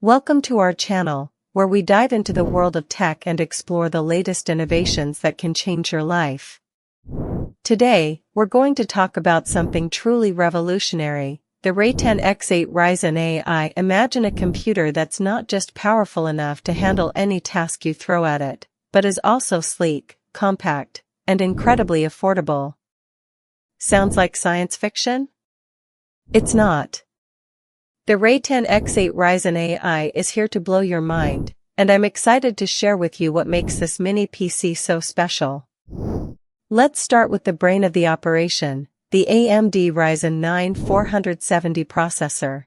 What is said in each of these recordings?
Welcome to our channel, where we dive into the world of tech and explore the latest innovations that can change your life. Today, we're going to talk about something truly revolutionary, the Reatan X8 Ryzen AI. Imagine a computer that's not just powerful enough to handle any task you throw at it, but is also sleek, compact, and incredibly affordable. Sounds like science fiction? It's not. The Reatan X8 Ryzen AI is here to blow your mind, and I'm excited to share with you what makes this mini PC so special. Let's start with the brain of the operation, the AMD Ryzen 9 470 processor.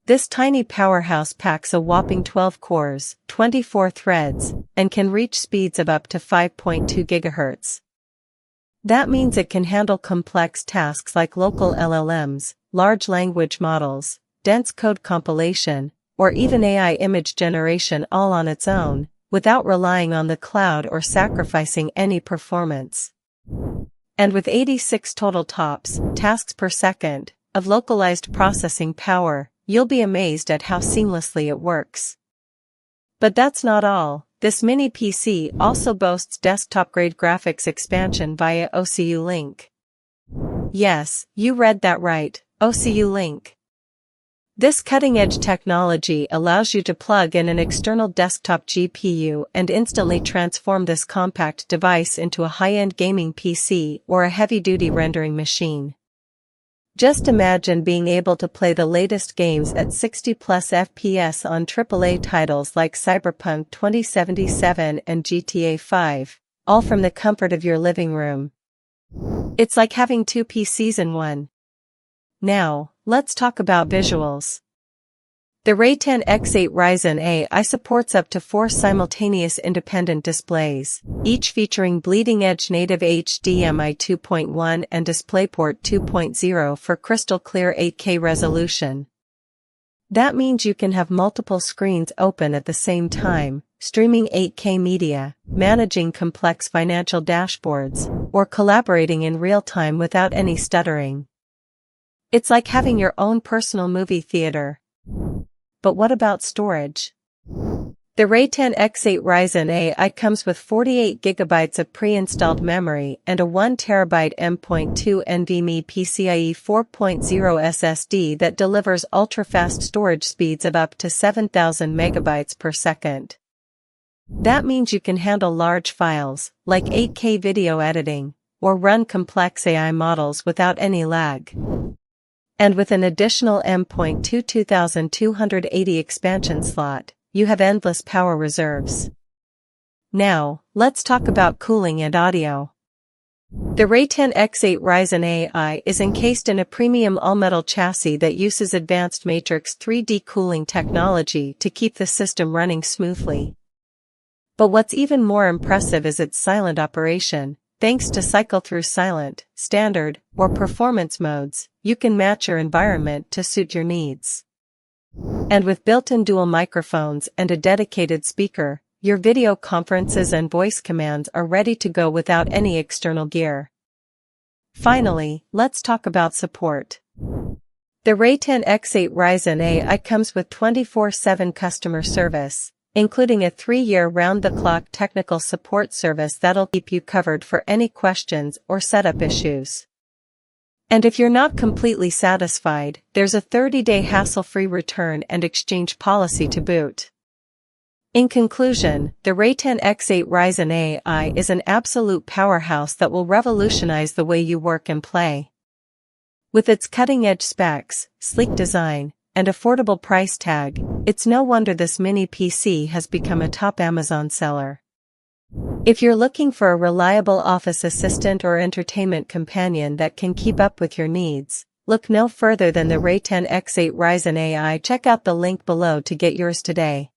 This tiny powerhouse packs a whopping 12 cores, 24 threads, and can reach speeds of up to 5.2 GHz. That means it can handle complex tasks like local LLMs, large language models, dense code compilation, or even AI image generation all on its own, without relying on the cloud or sacrificing any performance. And with 86 total TOPS, tasks per second, of localized processing power, you'll be amazed at how seamlessly it works. But that's not all. This mini PC also boasts desktop-grade graphics expansion via OCuLink. Yes, you read that right, OCuLink. This cutting-edge technology allows you to plug in an external desktop GPU and instantly transform this compact device into a high-end gaming PC or a heavy-duty rendering machine. Just imagine being able to play the latest games at 60+ FPS on AAA titles like Cyberpunk 2077 and GTA 5, all from the comfort of your living room. It's like having two PCs in one. Now, let's talk about visuals. The Reatan X8 Ryzen AI supports up to 4 simultaneous independent displays, each featuring bleeding-edge native HDMI 2.1 and DisplayPort 2.0 for crystal-clear 8K resolution. That means you can have multiple screens open at the same time, streaming 8K media, managing complex financial dashboards, or collaborating in real time without any stuttering. It's like having your own personal movie theater. But what about storage? The Reatan X8 Ryzen AI comes with 48 GB of pre-installed memory and a 1 TB M.2 NVMe PCIe 4.0 SSD that delivers ultra-fast storage speeds of up to 7,000 MB per second. That means you can handle large files, like 8K video editing, or run complex AI models without any lag. And with an additional M.2 2280 expansion slot, you have endless power reserves. Now, let's talk about cooling and audio. The Reatan X8 Ryzen AI is encased in a premium all-metal chassis that uses advanced Matrix 3D cooling technology to keep the system running smoothly. But what's even more impressive is its silent operation. Thanks to cycle-through silent, standard, or performance modes, you can match your environment to suit your needs. And with built-in dual microphones and a dedicated speaker, your video conferences and voice commands are ready to go without any external gear. Finally, let's talk about support. The Reatan X8 Ryzen AI comes with 24/7 customer service, including a 3-year round-the-clock technical support service that'll keep you covered for any questions or setup issues. And if you're not completely satisfied, there's a 30-day hassle-free return and exchange policy to boot. In conclusion, the Reatan X8 Ryzen AI is an absolute powerhouse that will revolutionize the way you work and play. With its cutting-edge specs, sleek design, and affordable price tag, it's no wonder this mini PC has become a top Amazon seller. If you're looking for a reliable office assistant or entertainment companion that can keep up with your needs, look no further than the Reatan X8 Ryzen AI. Check out the link below to get yours today.